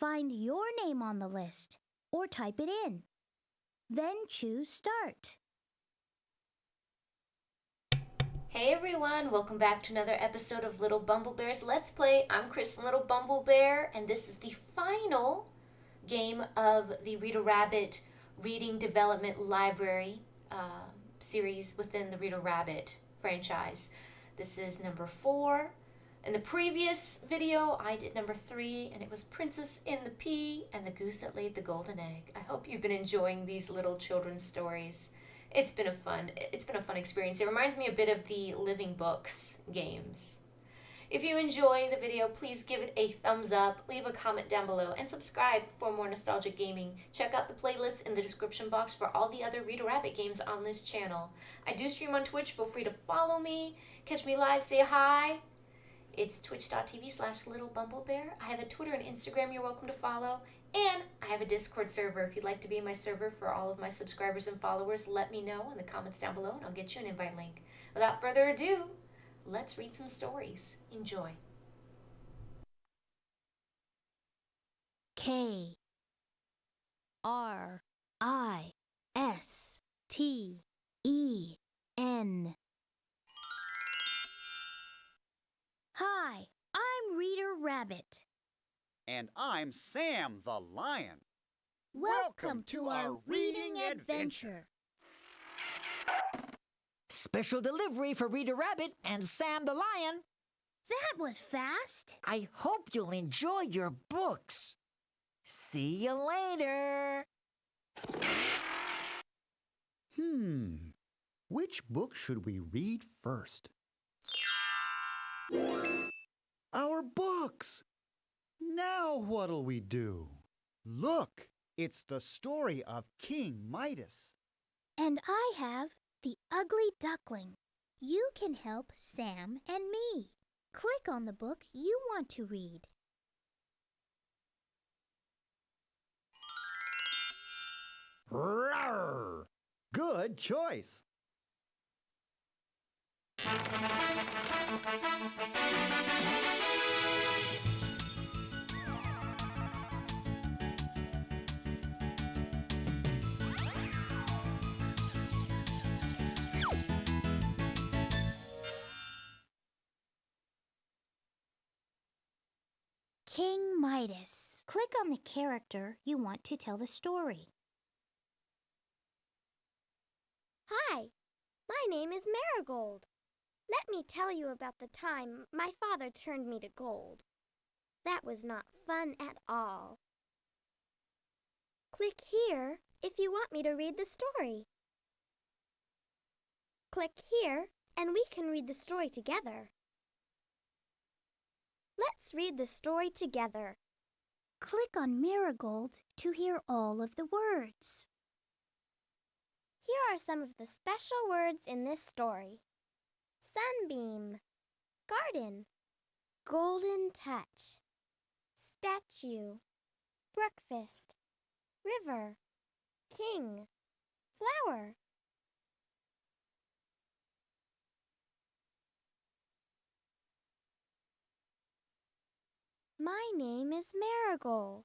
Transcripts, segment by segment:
find your name on the list or type it in. Then choose Start. Hey everyone, welcome back to another episode of Little Bumblebear's Let's Play. I'm Kristen Little Bumblebear, and this is the final game of the Rita Rabbit Reading Development Library series within the Rita Rabbit franchise. This is number 4. In the previous video, I did number 3, and it was Princess in the Pea and the Goose That Laid the Golden Egg. I hope you've been enjoying these little children's stories. It's been a fun experience. It reminds me a bit of the Living Books games. If you enjoy the video, please give it a thumbs up, leave a comment down below, and subscribe for more nostalgic gaming. Check out the playlist in the description box for all the other Rita Rabbit games on this channel. I do stream on Twitch. Feel free to follow me, catch me live, say hi. It's twitch.tv/littlebumblebear. I have a Twitter and Instagram you're welcome to follow. And I have a Discord server. If you'd like to be in my server for all of my subscribers and followers, let me know in the comments down below and I'll get you an invite link. Without further ado, let's read some stories. Enjoy. Kristen. Hi, I'm Reader Rabbit. And I'm Sam the Lion. Welcome to our reading adventure. Special delivery for Rita Rabbit and Sam the Lion. That was fast. I hope you'll enjoy your books. See you later. Which book should we read first? Our books! Now what'll we do? Look, it's the story of King Midas. And I have The Ugly Duckling. You can help Sam and me. Click on the book you want to read. Rawr! Good choice. King Midas. Click on the character you want to tell the story. Hi, my name is Marigold. Let me tell you about the time my father turned me to gold. That was not fun at all. Click here if you want me to read the story. Click here and we can read the story together. Let's read the story together. Click on Marigold to hear all of the words. Here are some of the special words in this story. Sunbeam, garden, golden touch, statue, breakfast, river, king, flower. My name is Marigold.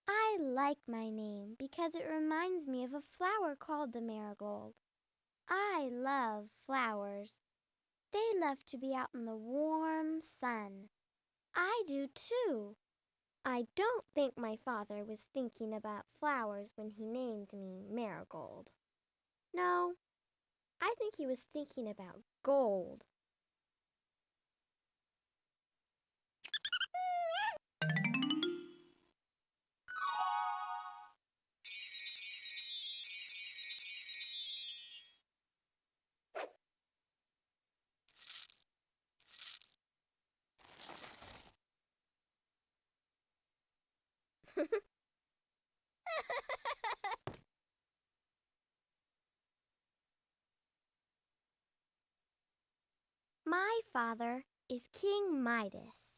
I like my name because it reminds me of a flower called the marigold. I love flowers. They love to be out in the warm sun. I do too. I don't think my father was thinking about flowers when he named me Marigold. No, I think he was thinking about gold. My father is King Midas.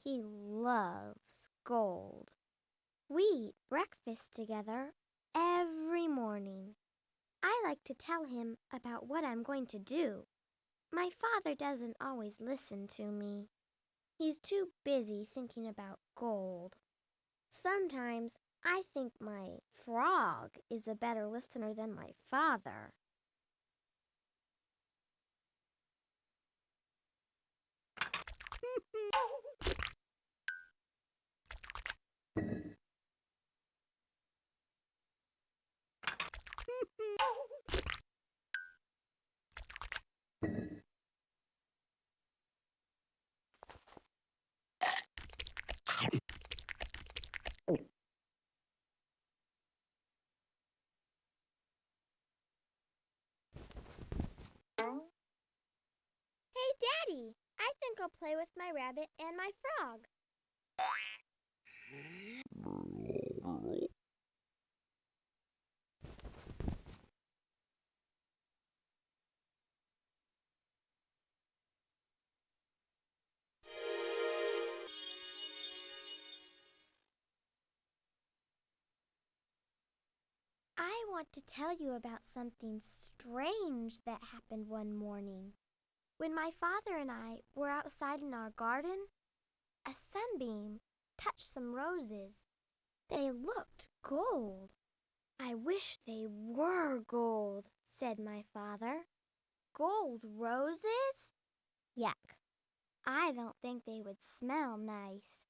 He loves gold. We eat breakfast together every morning. I like to tell him about what I'm going to do. My father doesn't always listen to me. He's too busy thinking about gold. Sometimes I think my frog is a better listener than my father. Hey, Daddy! I think I'll play with my rabbit and my frog. I want to tell you about something strange that happened one morning. When my father and I were outside in our garden, a sunbeam touched some roses. They looked gold. I wish they were gold, said my father. Gold roses? Yuck. I don't think they would smell nice.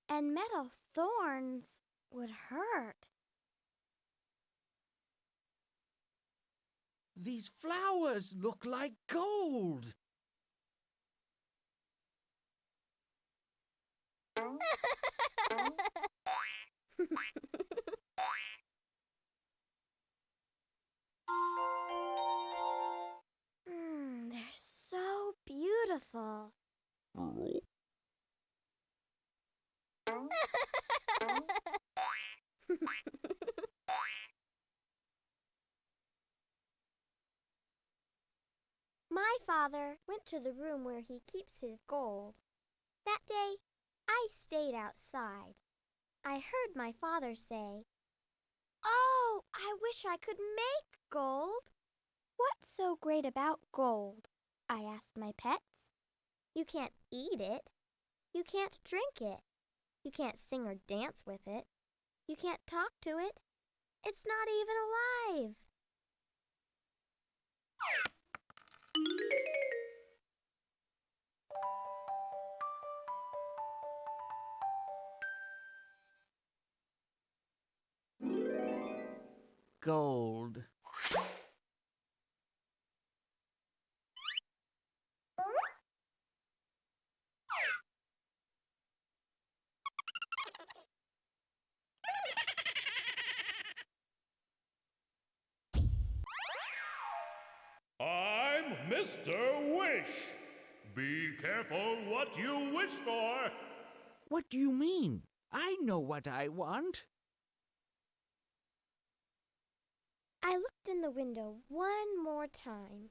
And metal thorns would hurt. These flowers look like gold. They're so beautiful. My father went to the room where he keeps his gold. That day, I stayed outside. I heard my father say, "Oh, I wish I could make gold." "What's so great about gold?" I asked my pets. "You can't eat it. You can't drink it. You can't sing or dance with it. You can't talk to it. It's not even alive." Gold. I'm Mr. Wish. Be careful what you wish for. What do you mean? I know what I want. I looked in the window one more time.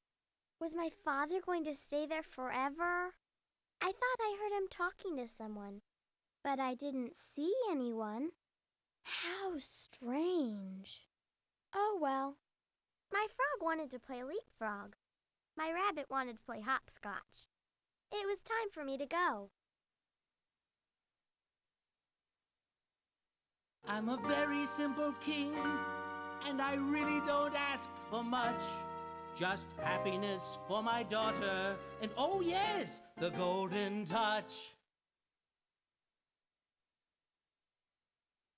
Was my father going to stay there forever? I thought I heard him talking to someone, but I didn't see anyone. How strange. Oh well. My frog wanted to play leapfrog. My rabbit wanted to play hopscotch. It was time for me to go. I'm a very simple king, and I really don't ask for much. Just happiness for my daughter, and oh yes, the golden touch.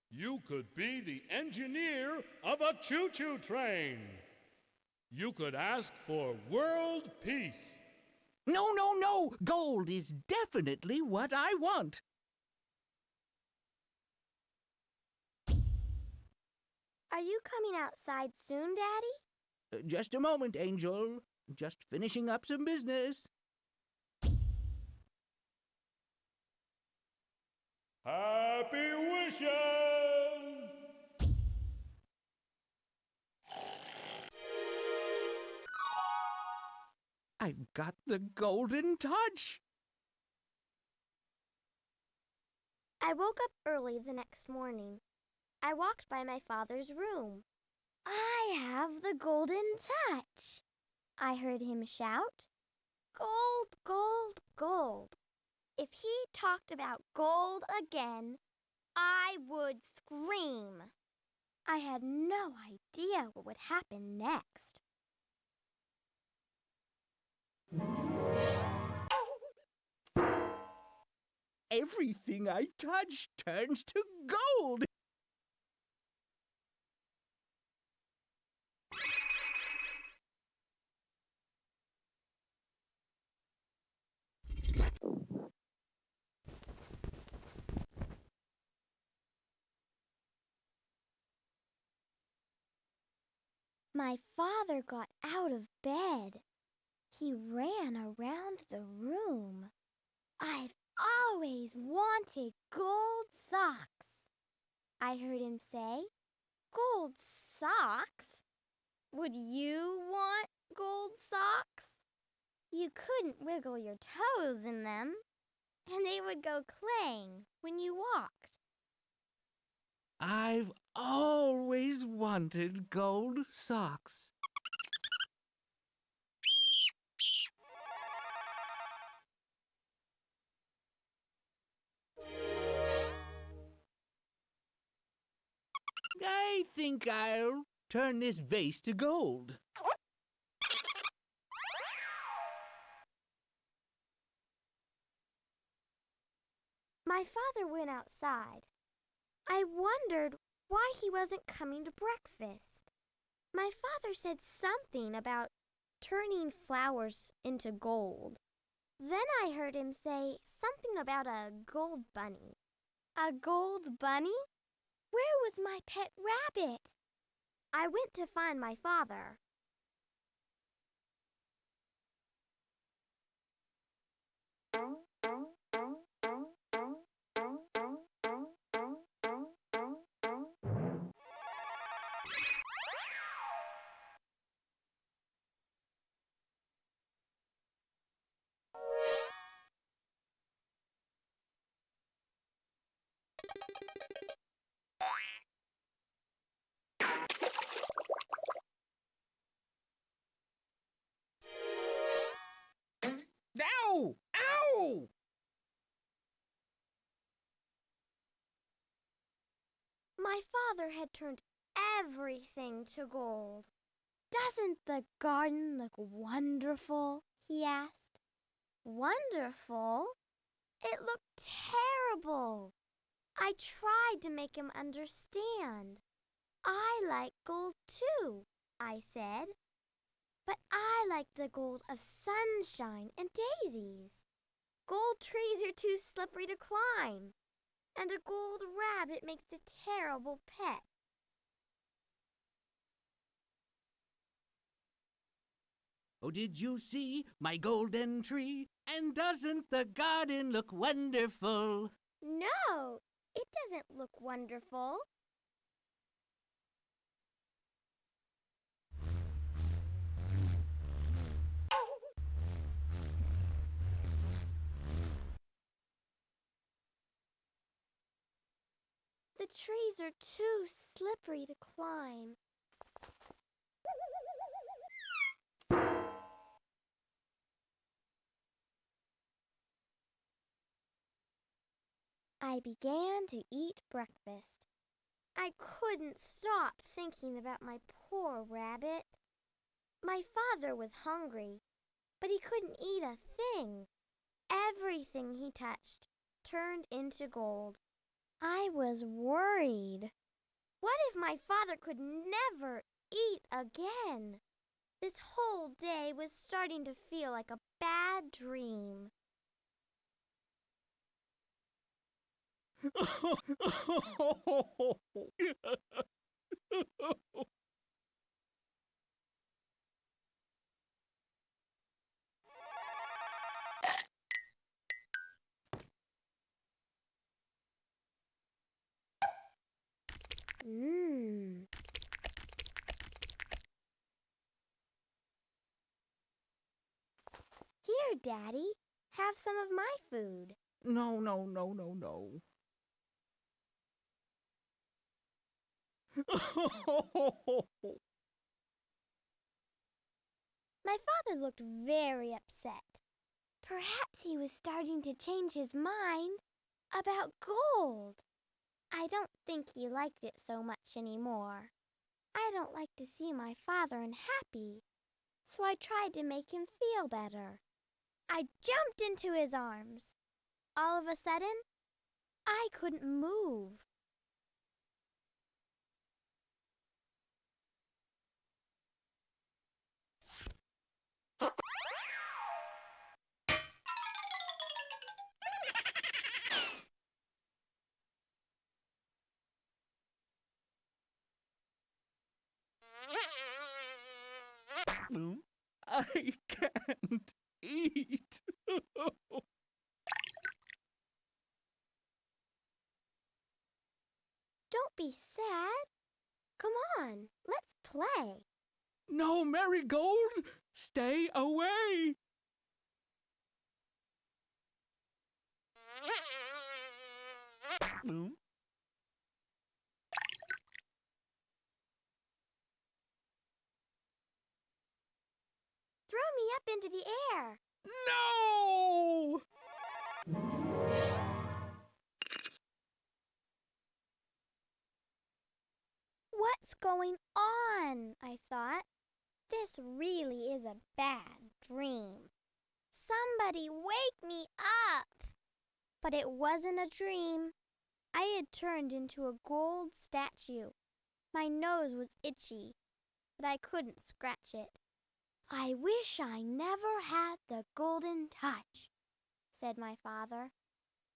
You could be the engineer of a choo-choo train. You could ask for world peace. No, no, no! Gold is definitely what I want. Are you coming outside soon, Daddy? Just a moment, Angel. Just finishing up some business. Happy wishes! I've got the golden touch. I woke up early the next morning. I walked by my father's room. "I have the golden touch," I heard him shout. Gold, gold, gold. If he talked about gold again, I would scream. I had no idea what would happen next. Everything I touch turns to gold. My father got out of bed. He ran around the room. I've always wanted gold socks. I heard him say, gold socks? Would you want gold socks? You couldn't wiggle your toes in them, and they would go clang when you walked. I've always wanted gold socks. I think I'll turn this vase to gold. My father went outside. I wondered why he wasn't coming to breakfast. My father said something about turning flowers into gold. Then I heard him say something about a gold bunny. A gold bunny? Where was my pet rabbit? I went to find my father. Ow! Ow! My father had turned everything to gold. Doesn't the garden look wonderful? He asked. Wonderful? It looked terrible. I tried to make him understand. I like gold too, I said. But I like the gold of sunshine and daisies. Gold trees are too slippery to climb, and a gold rabbit makes a terrible pet. Oh, did you see my golden tree? And doesn't the garden look wonderful? No, it doesn't look wonderful. The trees are too slippery to climb. I began to eat breakfast. I couldn't stop thinking about my poor rabbit. My father was hungry, but he couldn't eat a thing. Everything he touched turned into gold. I was worried. What if my father could never eat again? This whole day was starting to feel like a bad dream. Here, Daddy, have some of my food. No, no, no, no, no. My father looked very upset. Perhaps he was starting to change his mind about gold. I don't think he liked it so much anymore. I don't like to see my father unhappy, so I tried to make him feel better. I jumped into his arms. All of a sudden, I couldn't move. I can't eat. Don't be sad. Come on, let's play. No, Marigold! Stay away! Throw me up into the air. No! What's going on? I thought. This really is a bad dream. Somebody wake me up! But it wasn't a dream. I had turned into a gold statue. My nose was itchy, but I couldn't scratch it. I wish I never had the golden touch, said my father.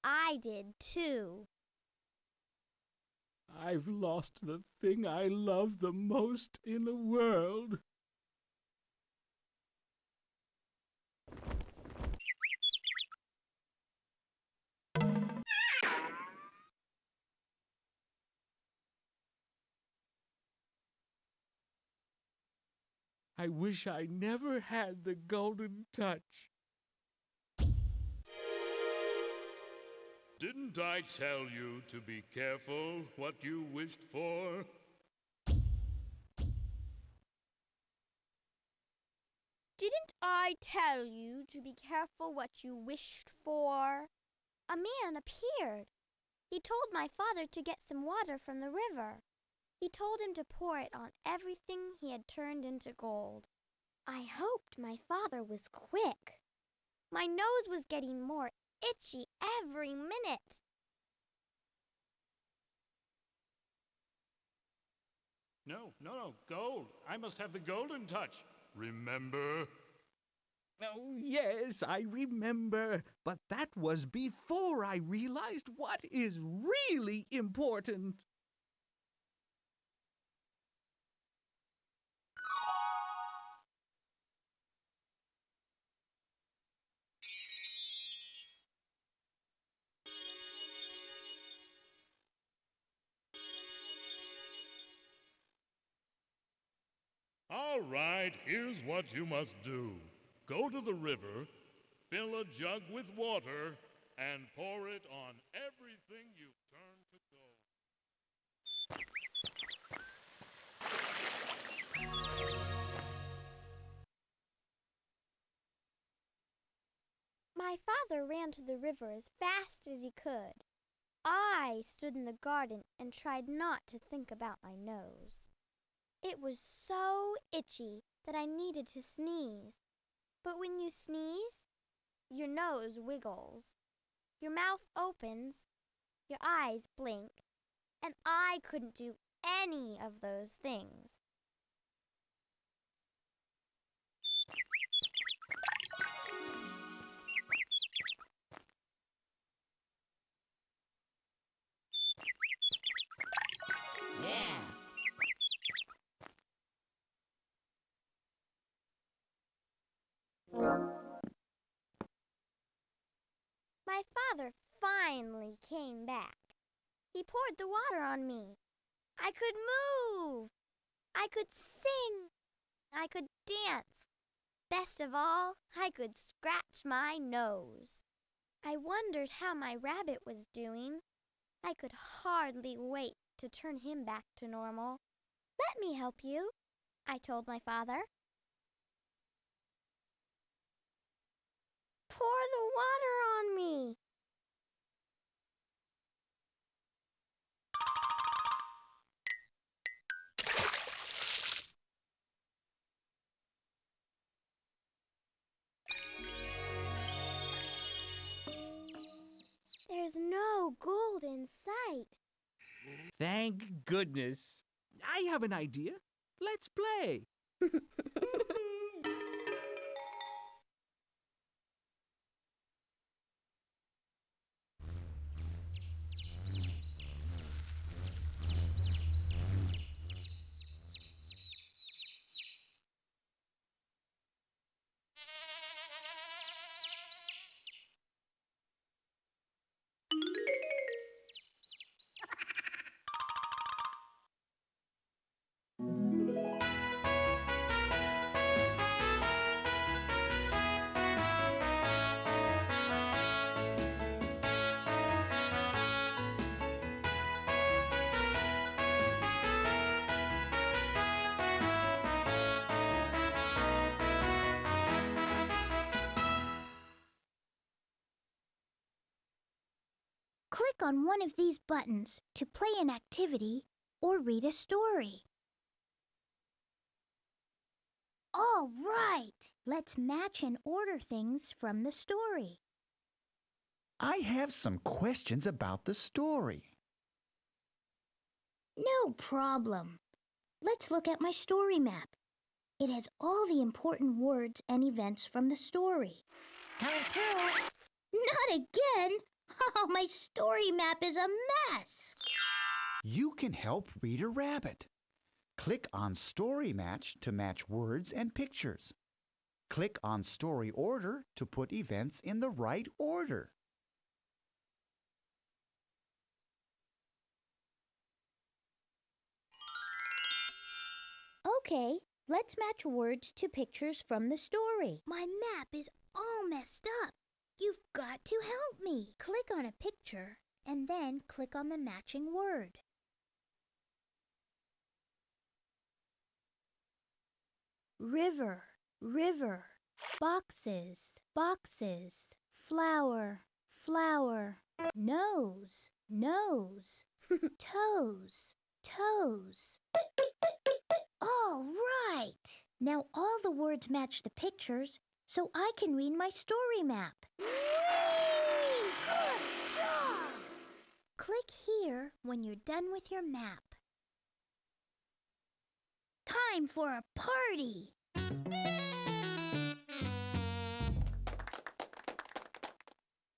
I did too. I've lost the thing I love the most in the world. I wish I never had the golden touch. Didn't I tell you to be careful what you wished for? Didn't I tell you to be careful what you wished for? A man appeared. He told my father to get some water from the river. He told him to pour it on everything he had turned into gold. I hoped my father was quick. My nose was getting more itchy every minute. No, gold. I must have the golden touch. Remember? Oh, yes, I remember. But that was before I realized what is really important. All right, here's what you must do. Go to the river, fill a jug with water, and pour it on everything you've turned to gold. My father ran to the river as fast as he could. I stood in the garden and tried not to think about my nose. It was so itchy that I needed to sneeze. But when you sneeze, your nose wiggles, your mouth opens, your eyes blink, and I couldn't do any of those things. My father finally came back. He poured the water on me. I could move. I could sing. I could dance. Best of all, I could scratch my nose. I wondered how my rabbit was doing. I could hardly wait to turn him back to normal. Let me help you, I told my father. Pour the water on me. Thank goodness. I have an idea. Let's play. Click on one of these buttons to play an activity or read a story. All right, let's match and order things from the story. I have some questions about the story. No problem. Let's look at my story map. It has all the important words and events from the story. Coming through. Not again! Oh, my story map is a mess! You can help Reader Rabbit. Click on Story Match to match words and pictures. Click on Story Order to put events in the right order. Okay, let's match words to pictures from the story. My map is all messed up. You've got to help me. Click on a picture and then click on the matching word. River, river. Boxes, boxes. Flower, flower. Nose, nose. Toes, toes. All right! Now all the words match the pictures, so I can read my story map. Whee! Good job! Click here when you're done with your map. Time for a party!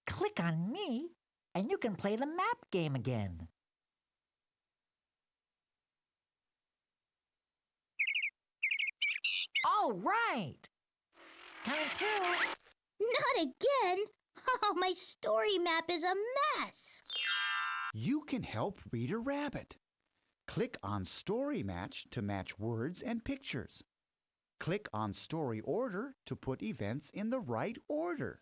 Click on me, and you can play the map game again. All right. Coming through. Not again! Oh, my story map is a mess! You can help Reader Rabbit. Click on Story Match to match words and pictures. Click on Story Order to put events in the right order.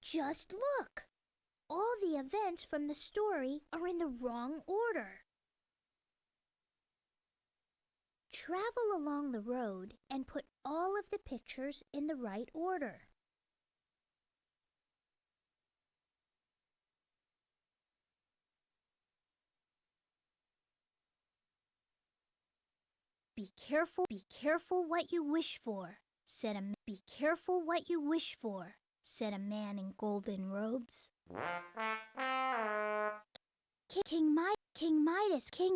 Just look! All the events from the story are in the wrong order. Travel along the road and put all of the pictures in the right order. Be careful what you wish for, said a man. Be careful what you wish for, said a man in golden robes. King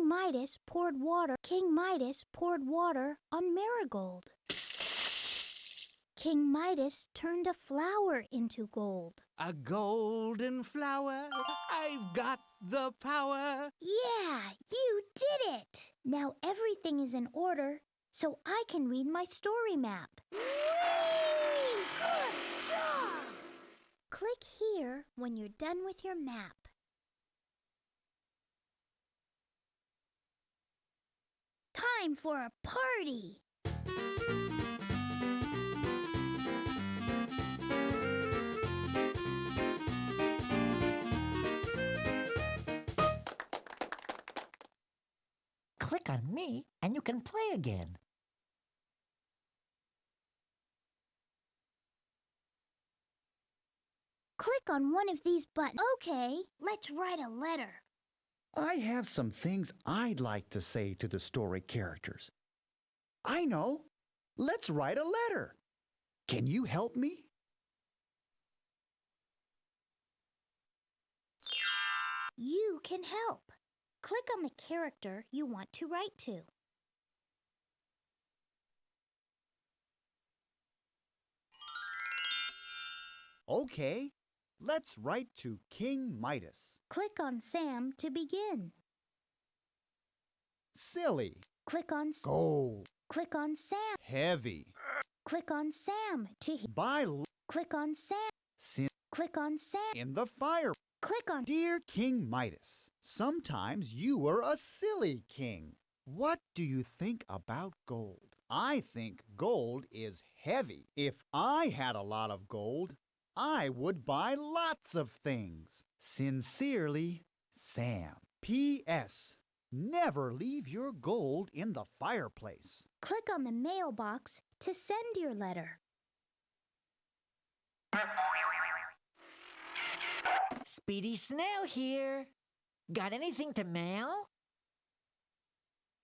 Midas poured water. King Midas poured water on Marigold. King Midas turned a flower into gold. A golden flower. I've got the power. Yeah, you did it! Now everything is in order, so I can read my story map. Whee! Good job! Click here when you're done with your map. Time for a party! Click on me, and you can play again. Click on one of these buttons. Okay, let's write a letter. I have some things I'd like to say to the story characters. I know. Let's write a letter. Can you help me? you can help. Click on the character you want to write to. Okay, let's write to King Midas. Click on Sam to begin. Silly. Click on Gold. Click on Sam. Heavy. Click on Sam to By Click on Sam. sin Click on Sam. in the fire. Click on Dear King Midas, sometimes you were a silly king. What do you think about gold? I think gold is heavy. If I had a lot of gold, I would buy lots of things. Sincerely, Sam. P.S. Never leave your gold in the fireplace. Click on the mailbox to send your letter. Speedy Snail here. Got anything to mail?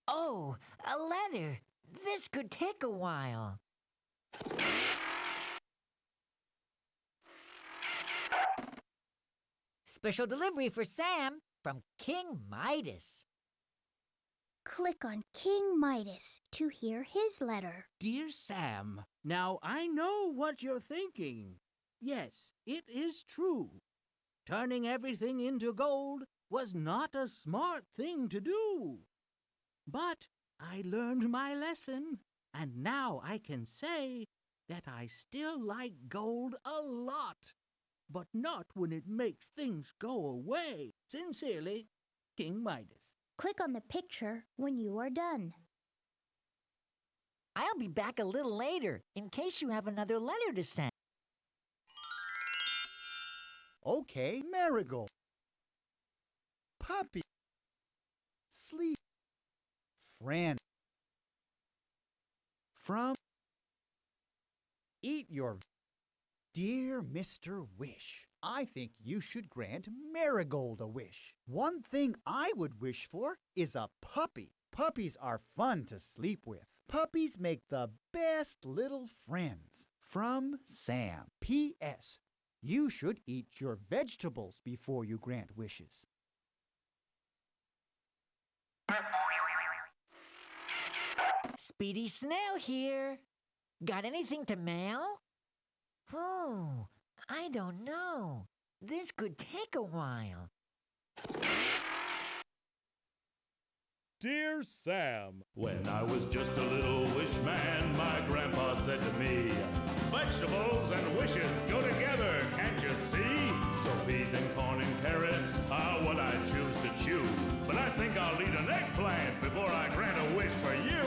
Oh, a letter. This could take a while. Special delivery for Sam from King Midas. Click on King Midas to hear his letter. Dear Sam, now I know what you're thinking. Yes, it is true. Turning everything into gold was not a smart thing to do. But I learned my lesson, and now I can say that I still like gold a lot, but not when it makes things go away. Sincerely, King Midas. Click on the picture when you are done. I'll be back a little later in case you have another letter to send. Okay, Marigold. Puppy. Sleep. Friend. From. Eat your. Dear Mr. Wish, I think you should grant Marigold a wish. One thing I would wish for is a puppy. Puppies are fun to sleep with. Puppies make the best little friends. From Sam. P.S. You should eat your vegetables before you grant wishes. Speedy Snail here. Got anything to mail? Oh, I don't know. This could take a while. Dear Sam, when I was just a little wish man, my grandpa said to me, vegetables and wishes go together, can't you see? So peas and corn and carrots are what I choose to chew. But I think I'll eat an eggplant before I grant a wish for you.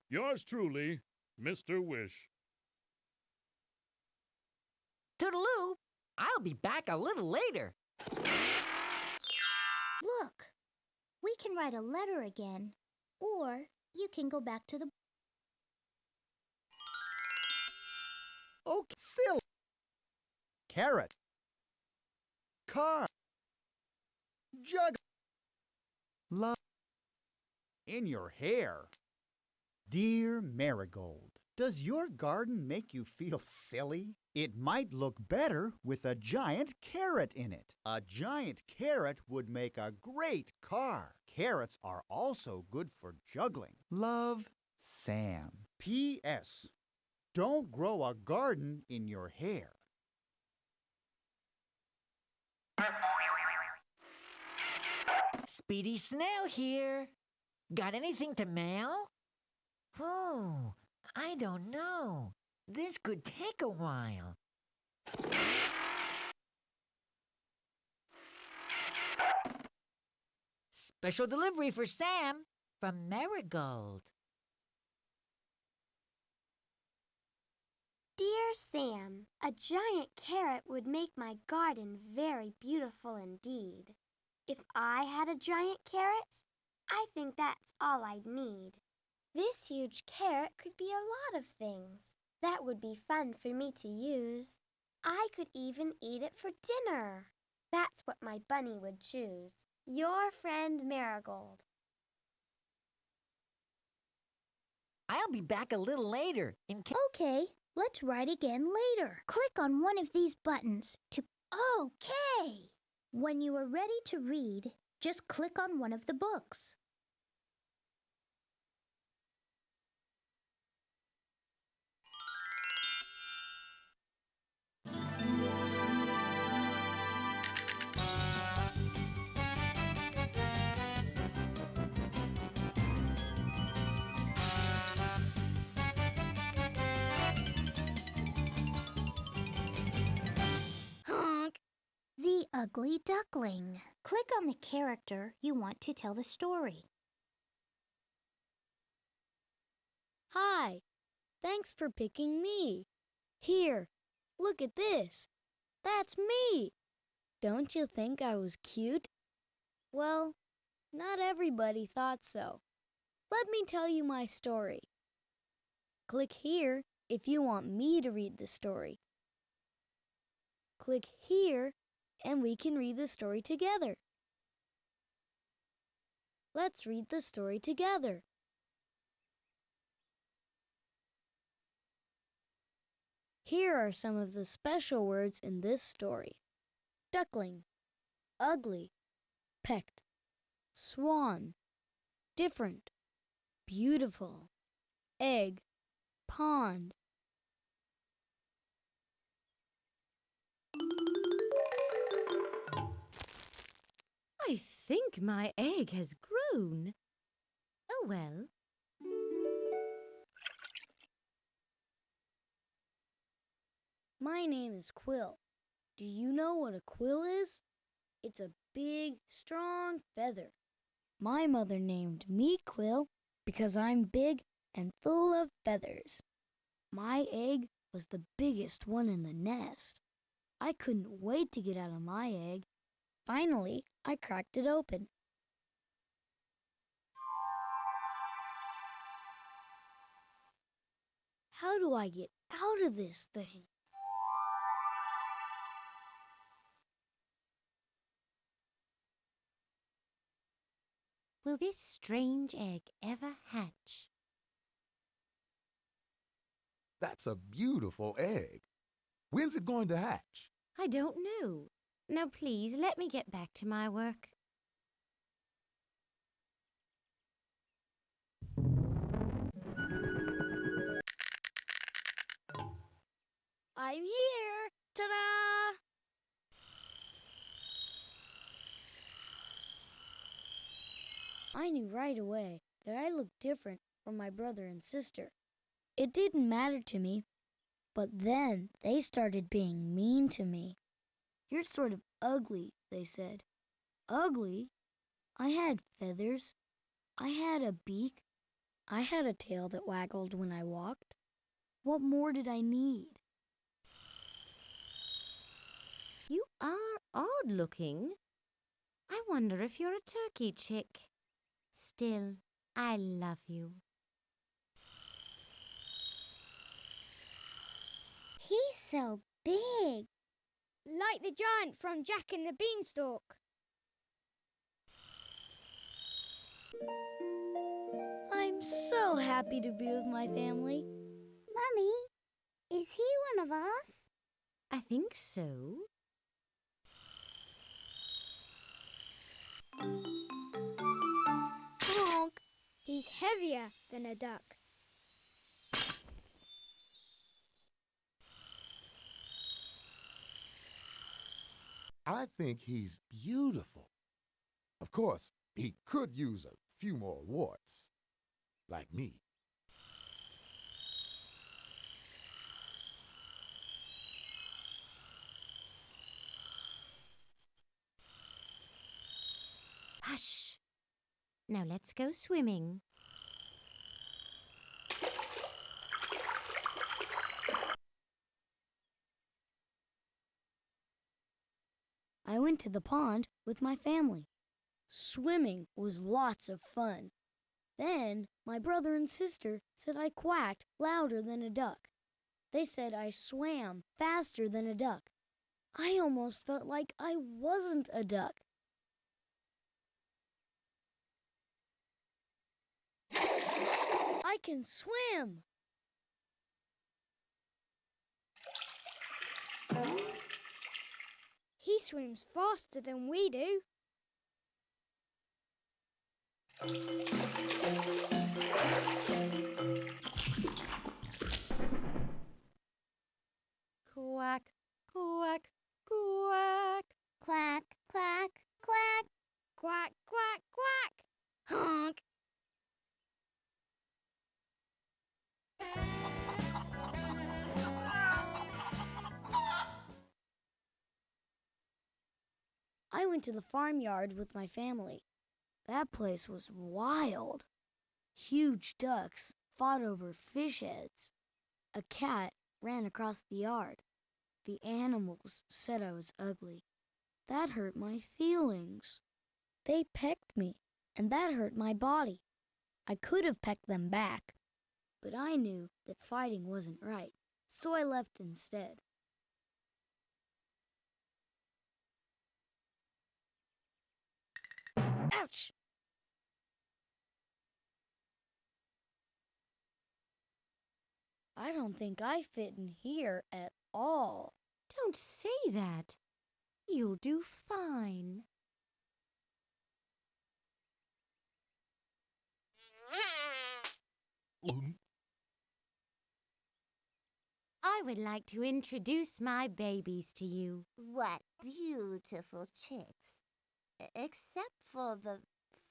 Yours truly, Mr. Wish. Toodaloo, I'll be back a little later. Look, we can write a letter again, or you can go back to the... Okay, silly. Carrot. Car. Jug. Love. In your hair. Dear Marigold, does your garden make you feel silly? It might look better with a giant carrot in it. A giant carrot would make a great car. Carrots are also good for juggling. Love, Sam. P.S. Don't grow a garden in your hair. Speedy Snail here. Got anything to mail? Oh, I don't know. This could take a while. Special delivery for Sam from Merrigold. Dear Sam, a giant carrot would make my garden very beautiful indeed. If I had a giant carrot, I think that's all I'd need. This huge carrot could be a lot of things that would be fun for me to use. I could even eat it for dinner. That's what my bunny would choose. Your friend Marigold. I'll be back a little later in case... Okay, let's write again later. Click on one of these buttons to... Okay! When you are ready to read, just click on one of the books. Honk! The Ugly Duckling. Click on the character you want to tell the story. Hi! Thanks for picking me. Here, look at this. That's me! Don't you think I was cute? Well, not everybody thought so. Let me tell you my story. Click here if you want me to read the story. Click here and we can read the story together. Let's read the story together. Here are some of the special words in this story. Duckling, ugly, pecked, swan, different, beautiful, egg, pond. I think my egg has grown. Oh well. My name is Quill. Do you know what a quill is? It's a big, strong feather. My mother named me Quill because I'm big and full of feathers. My egg was the biggest one in the nest. I couldn't wait to get out of my egg. Finally, I cracked it open. How do I get out of this thing? Will this strange egg ever hatch? That's a beautiful egg. When's it going to hatch? I don't know. Now please let me get back to my work. I'm here! Ta-da! I knew right away that I looked different from my brother and sister. It didn't matter to me, but then they started being mean to me. You're sort of ugly, they said. Ugly? I had feathers. I had a beak. I had a tail that waggled when I walked. What more did I need? You are odd looking. I wonder if you're a turkey chick. Still, I love you. He's so big. Like the giant from Jack and the Beanstalk. I'm so happy to be with my family. Mummy, is he one of us? I think so. Honk! He's heavier than a duck. I think he's beautiful. Of course, he could use a few more warts, like me. Hush. Now let's go swimming. I went to the pond with my family. Swimming was lots of fun. Then my brother and sister said I quacked louder than a duck. They said I swam faster than a duck. I almost felt like I wasn't a duck. I can swim! He swims faster than we do. Quack, quack, quack. Quack, quack, quack. Quack, quack, quack. Honk. I went to the farmyard with my family. That place was wild. Huge ducks fought over fish heads. A cat ran across the yard. The animals said I was ugly. That hurt my feelings. They pecked me, and that hurt my body. I could have pecked them back, but I knew that fighting wasn't right, so I left instead. Ouch! I don't think I fit in here at all. Don't say that. You'll do fine. I would like to introduce my babies to you. What beautiful chicks. Except for the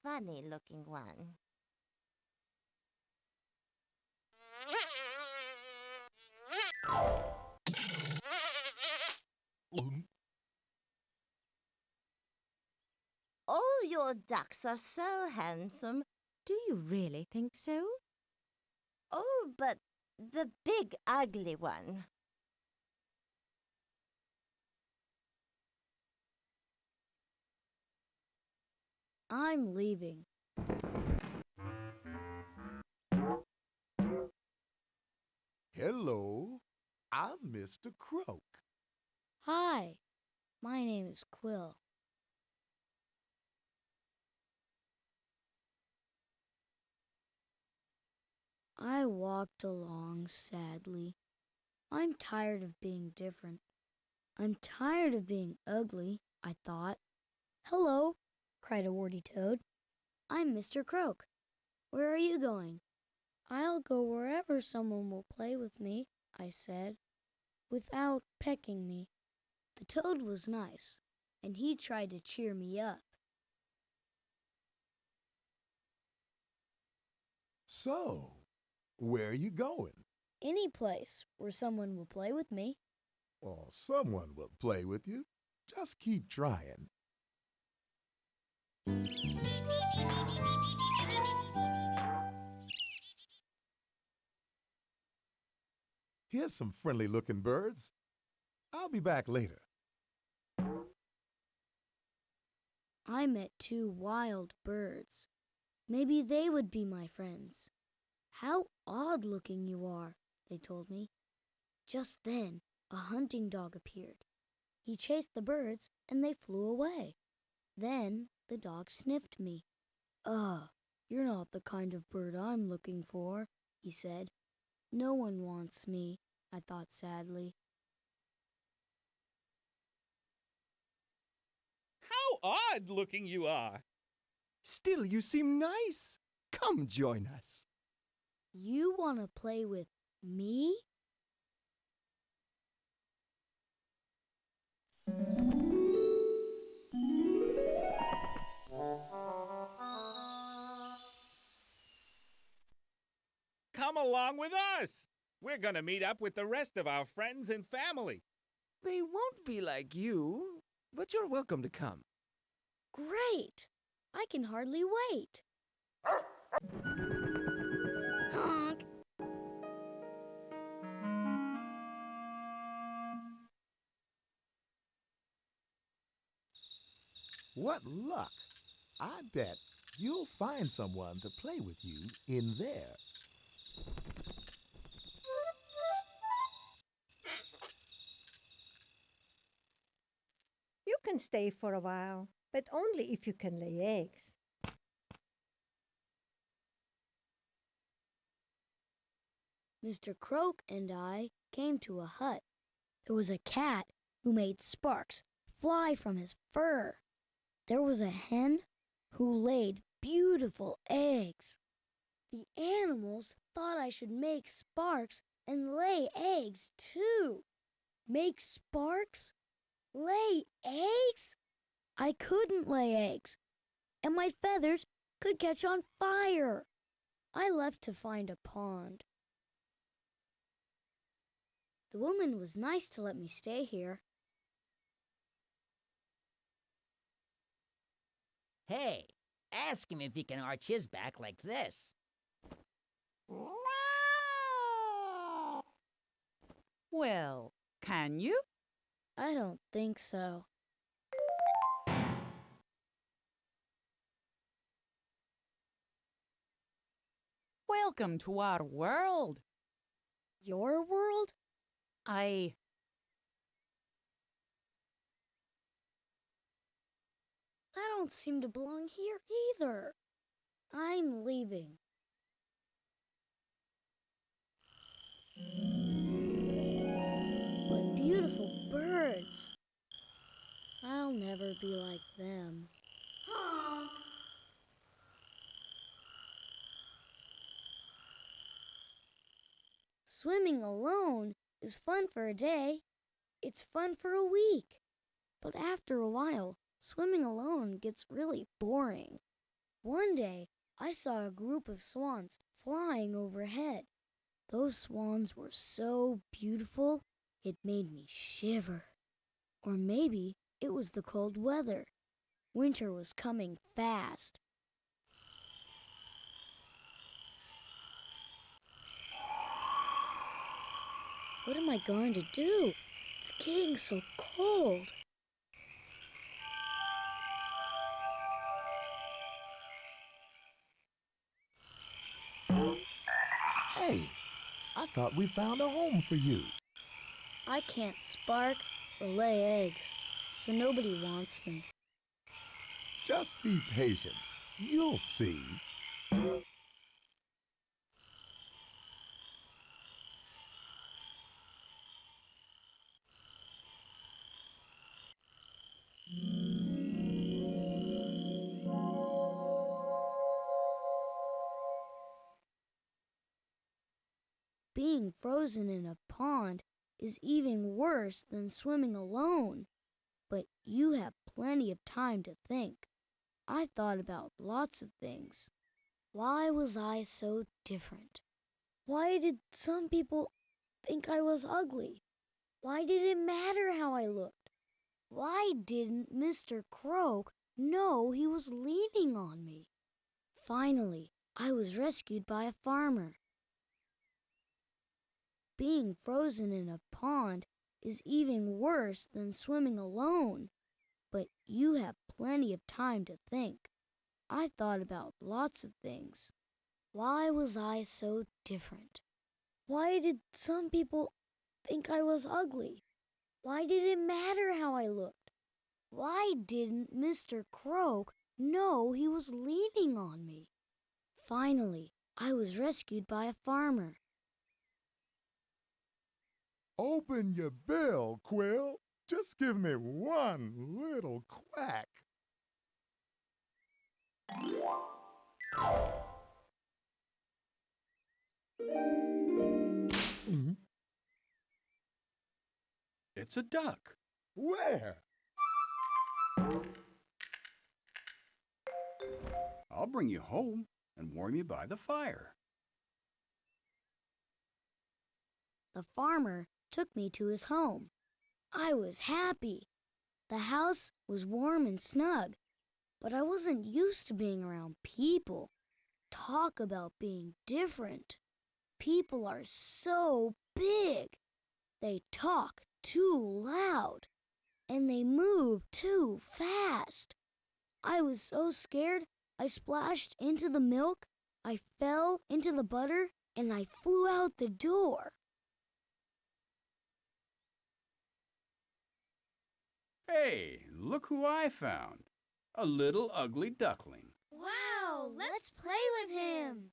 funny-looking one. All your ducks are so handsome. Do you really think so? Oh, but the big ugly one. I'm leaving. Hello, I'm Mr. Croak. Hi, my name is Quill. I walked along sadly. I'm tired of being different. I'm tired of being ugly, I thought. Hello, cried a warty toad. I'm Mr. Croak. Where are you going? I'll go wherever someone will play with me, I said, without pecking me. The toad was nice, and he tried to cheer me up. So, where are you going? Any place where someone will play with me. Or someone will play with you. Just keep trying. Here's some friendly-looking birds. I'll be back later. I met two wild birds. Maybe they would be my friends. How odd-looking you are, they told me. Just then, a hunting dog appeared. He chased the birds, and they flew away. Then the dog sniffed me. Ugh, you're not the kind of bird I'm looking for, he said. No one wants me, I thought sadly. How odd-looking you are. Still, you seem nice. Come join us. You want to play with me? Come along with us. We're going to meet up with the rest of our friends and family. They won't be like you, but you're welcome to come. Great! I can hardly wait. Honk! What luck! I bet you'll find someone to play with you in there. You can stay for a while, but only if you can lay eggs. Mr. Croak and I came to a hut. There was a cat who made sparks fly from his fur. There was a hen who laid beautiful eggs. The animals thought I should make sparks and lay eggs too. Make sparks? Lay eggs? I couldn't lay eggs, and my feathers could catch on fire. I left to find a pond. The woman was nice to let me stay here. Hey, ask him if he can arch his back like this. Well, can you? I don't think so. Welcome to our world. Your world? I don't seem to belong here either. I'm leaving. What beautiful birds. I'll never be like them. Swimming alone is fun for a day. It's fun for a week. But after a while, swimming alone gets really boring. One day, I saw a group of swans flying overhead. Those swans were so beautiful, it made me shiver. Or maybe it was the cold weather. Winter was coming fast. What am I going to do? It's getting so cold. Hey, I thought we found a home for you. I can't spark or lay eggs, so nobody wants me. Just be patient. You'll see. Being frozen in a pond is even worse than swimming alone. But you have plenty of time to think. I thought about lots of things. Why was I so different? Why did some people think I was ugly? Why did it matter how I looked? Why didn't Mr. Croak know he was leaning on me? Finally, I was rescued by a farmer. Being frozen in a pond is even worse than swimming alone. But you have plenty of time to think. I thought about lots of things. Why was I so different? Why did some people think I was ugly? Why did it matter how I looked? Why didn't Mr. Croak know he was leaning on me? Finally, I was rescued by a farmer. Open your bill, Quill. Just give me one little quack. It's a duck. Where? I'll bring you home and warm you by the fire. The farmer took me to his home. I was happy. The house was warm and snug, but I wasn't used to being around people. Talk about being different. People are so big. They talk too loud, and they move too fast. I was so scared, I splashed into the milk, I fell into the butter, and I flew out the door. Hey, look who I found. A little ugly duckling. Wow, let's play with him.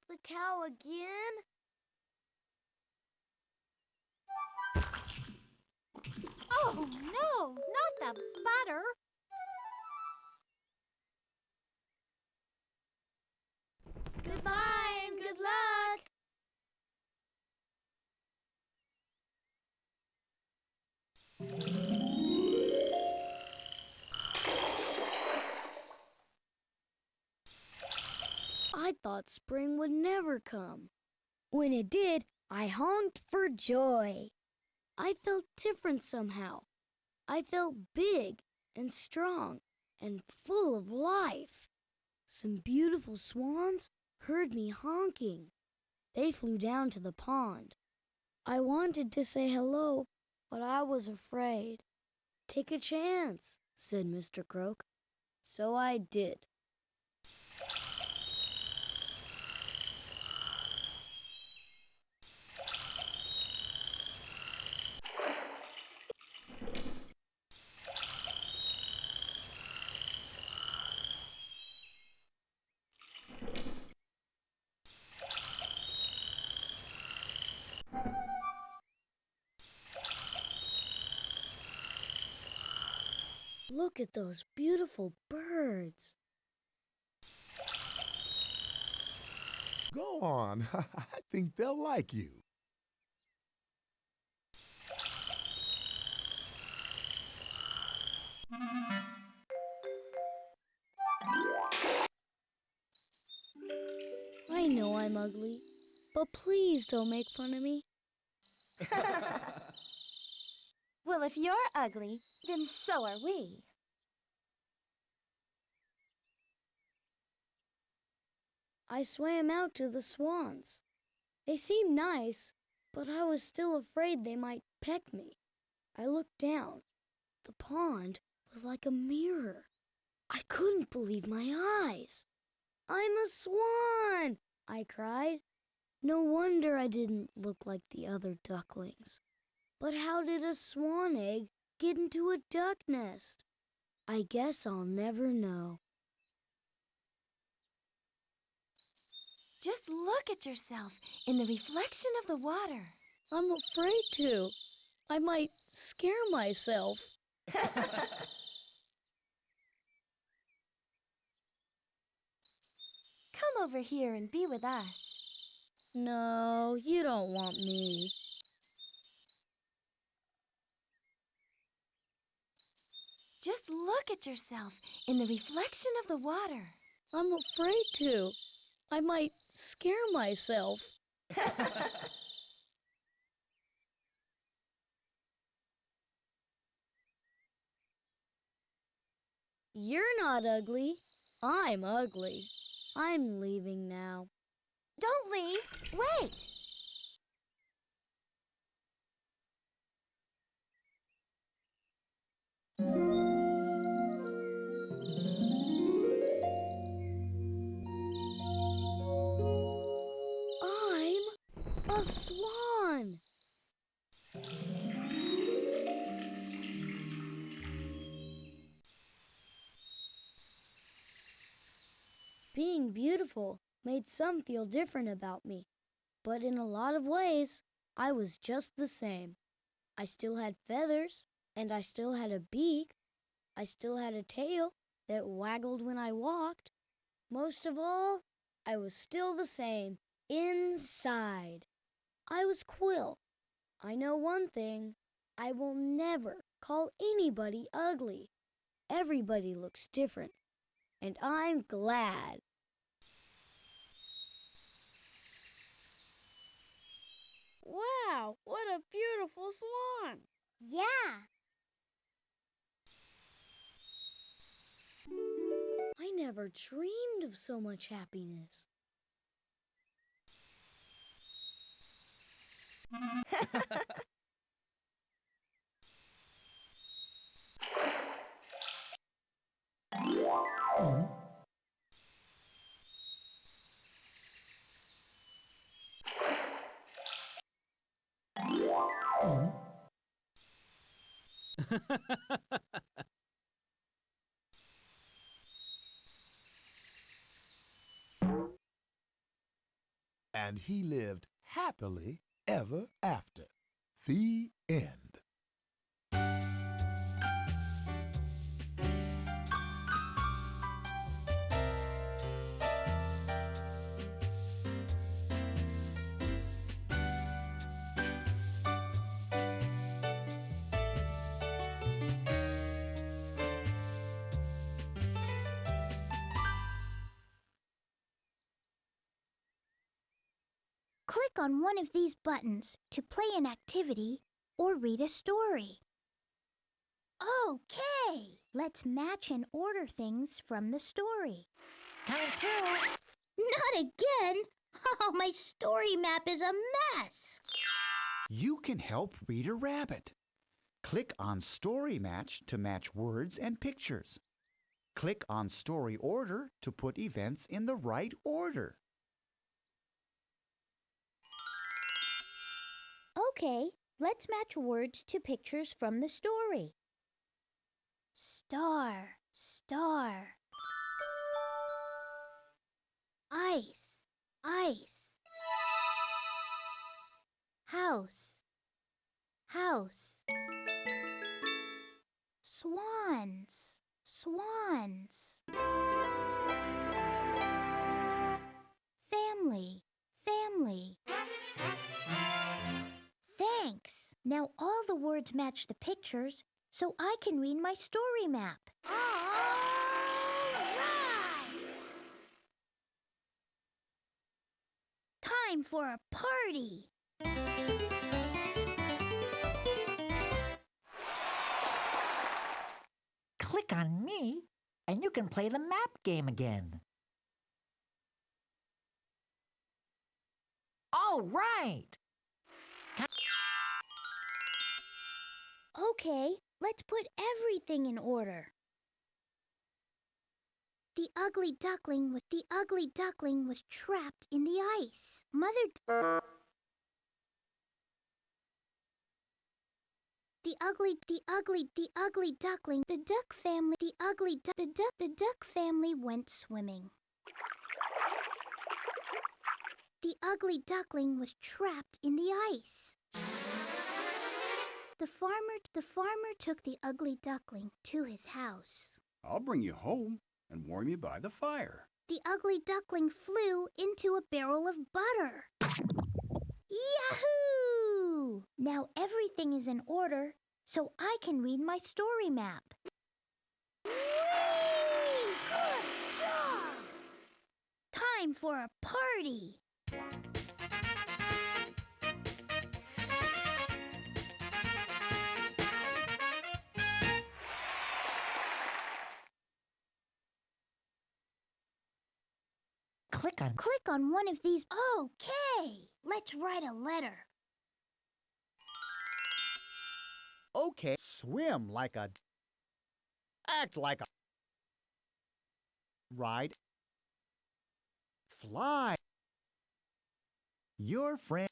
The cow again? Oh no, not the butter. Goodbye and good luck. I thought spring would never come. When it did, I honked for joy. I felt different somehow. I felt big and strong and full of life. Some beautiful swans heard me honking. They flew down to the pond. I wanted to say hello, but I was afraid. Take a chance, said Mr. Croak. So I did. Look at those beautiful birds. Go on. I think they'll like you. I know I'm ugly, but please don't make fun of me. Well, if you're ugly, then so are we. I swam out to the swans. They seemed nice, but I was still afraid they might peck me. I looked down. The pond was like a mirror. I couldn't believe my eyes. I'm a swan, I cried. No wonder I didn't look like the other ducklings. But how did a swan egg get into a duck nest? I guess I'll never know. Just look at yourself in the reflection of the water. I'm afraid to. I might scare myself. Come over here and be with us. No, you don't want me. Just look at yourself in the reflection of the water. I'm afraid to. I might scare myself. You're not ugly. I'm ugly. I'm leaving now. Don't leave. Wait. I'm a swan. Being beautiful made some feel different about me, but in a lot of ways, I was just the same. I still had feathers, and I still had a beak. I still had a tail that waggled when I walked. Most of all, I was still the same inside. I was Quill. I know one thing. I will never call anybody ugly. Everybody looks different, and I'm glad. Wow, what a beautiful swan! Yeah. I never dreamed of so much happiness. and he lived happily ever after. The end. Click on one of these buttons to play an activity or read a story. Okay, let's match and order things from the story. Coming through. Not again! Oh, my story map is a mess! You can help Reader Rabbit. Click on Story Match to match words and pictures. Click on Story Order to put events in the right order. Okay, let's match words to pictures from the story. Star, star. Ice, ice. House, house. Swans, swans. Family, family. Thanks! Now all the words match the pictures, so I can read my story map. All right! Time for a party! Click on me, and you can play the map game again. All right! Okay, let's put everything in order. The ugly duckling was trapped in the ice. The duck family went swimming. The ugly duckling was trapped in the ice. The farmer took the ugly duckling to his house. I'll bring you home and warm you by the fire. The ugly duckling flew into a barrel of butter. Yahoo! Now everything is in order, so I can read my story map. Whee! Good job! Time for a party! Click on one of these. Okay, let's write a letter. Okay, swim like a... Act like a... Ride. Fly. Your friend...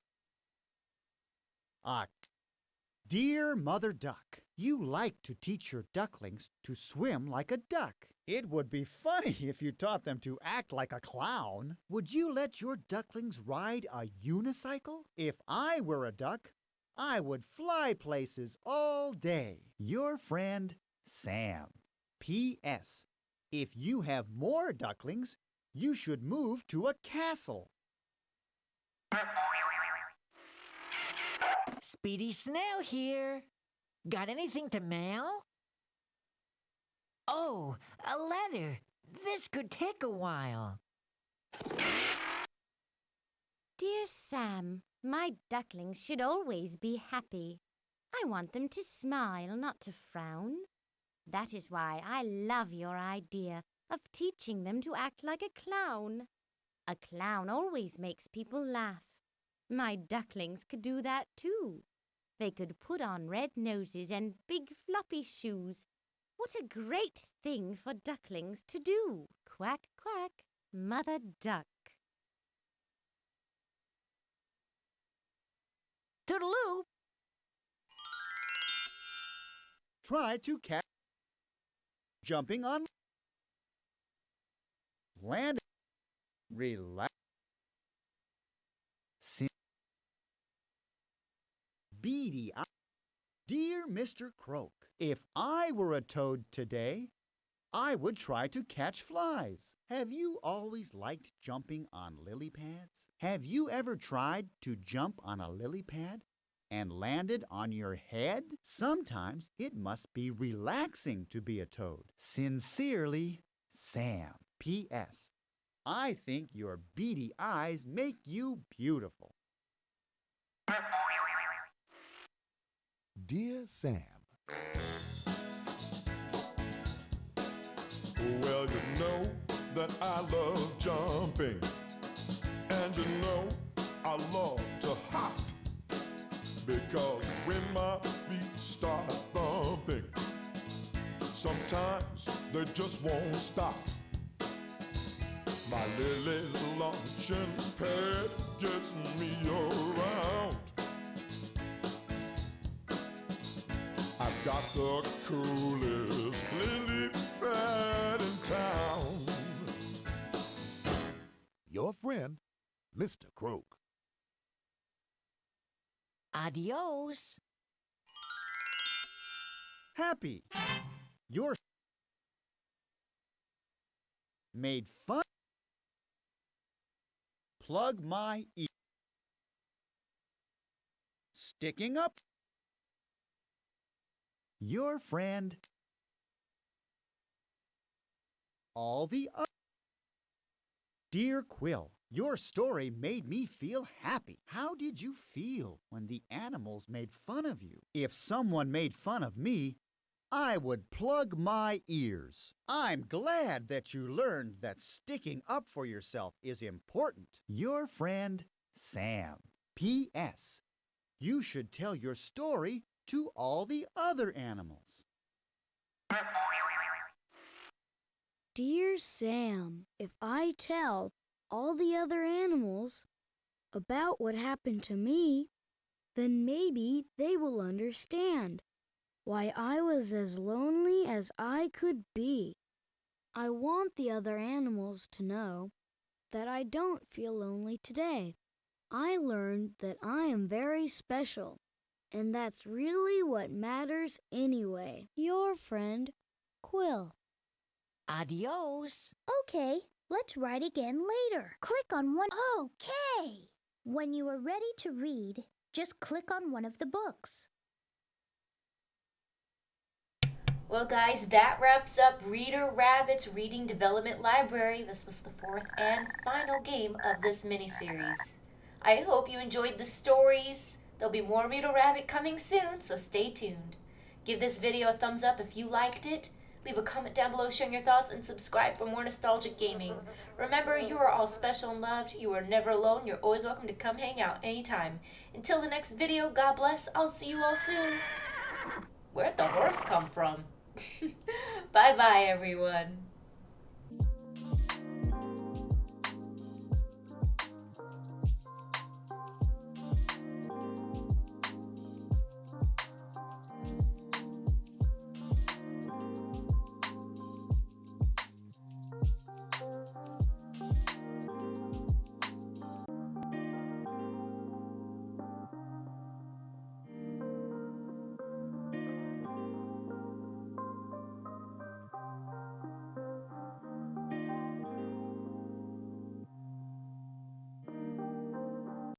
Dear Mother Duck, you like to teach your ducklings to swim like a duck. It would be funny if you taught them to act like a clown. Would you let your ducklings ride a unicycle? If I were a duck, I would fly places all day. Your friend, Sam. P.S. If you have more ducklings, you should move to a castle. Speedy Snail here. Got anything to mail? Oh, a letter. This could take a while. Dear Sam, my ducklings should always be happy. I want them to smile, not to frown. That is why I love your idea of teaching them to act like a clown. A clown always makes people laugh. My ducklings could do that too. They could put on red noses and big floppy shoes. What a great thing for ducklings to do. Quack, quack, Mother Duck. Toodaloo! Try to catch... Jumping on... Land... Relax... beady eyes. Dear Mr. Croak, if I were a toad today, I would try to catch flies. Have you always liked jumping on lily pads? Have you ever tried to jump on a lily pad and landed on your head? Sometimes it must be relaxing to be a toad. Sincerely, Sam. P.S. I think your beady eyes make you beautiful. Dear Sam. Well, you know that I love jumping, and you know I love to hop, because when my feet start thumping, sometimes they just won't stop. My lily launching pad gets me around. I've got the coolest lily pad in town. Your friend, Mr. Croak. Adios. Happy. You're made fun. Plug my ear. Sticking up. Your friend. All the other. Dear Quill, your story made me feel happy. How did you feel when the animals made fun of you? If someone made fun of me, I would plug my ears. I'm glad that you learned that sticking up for yourself is important. Your friend, Sam. P.S. You should tell your story to all the other animals. Dear Sam, if I tell all the other animals about what happened to me, then maybe they will understand why I was as lonely as I could be. I want the other animals to know that I don't feel lonely today. I learned that I am very special, and that's really what matters anyway. Your friend, Quill. Adios. Okay, let's write again later. Click on one. Okay. When you are ready to read, just click on one of the books. Well, guys, that wraps up Reader Rabbit's Reading Development Library. This was the fourth and final game of this mini-series. I hope you enjoyed the stories. There'll be more Reader Rabbit coming soon, so stay tuned. Give this video a thumbs up if you liked it. Leave a comment down below sharing your thoughts and subscribe for more nostalgic gaming. Remember, you are all special and loved. You are never alone. You're always welcome to come hang out anytime. Until the next video, God bless. I'll see you all soon. Where'd the horse come from? Bye-bye, everyone.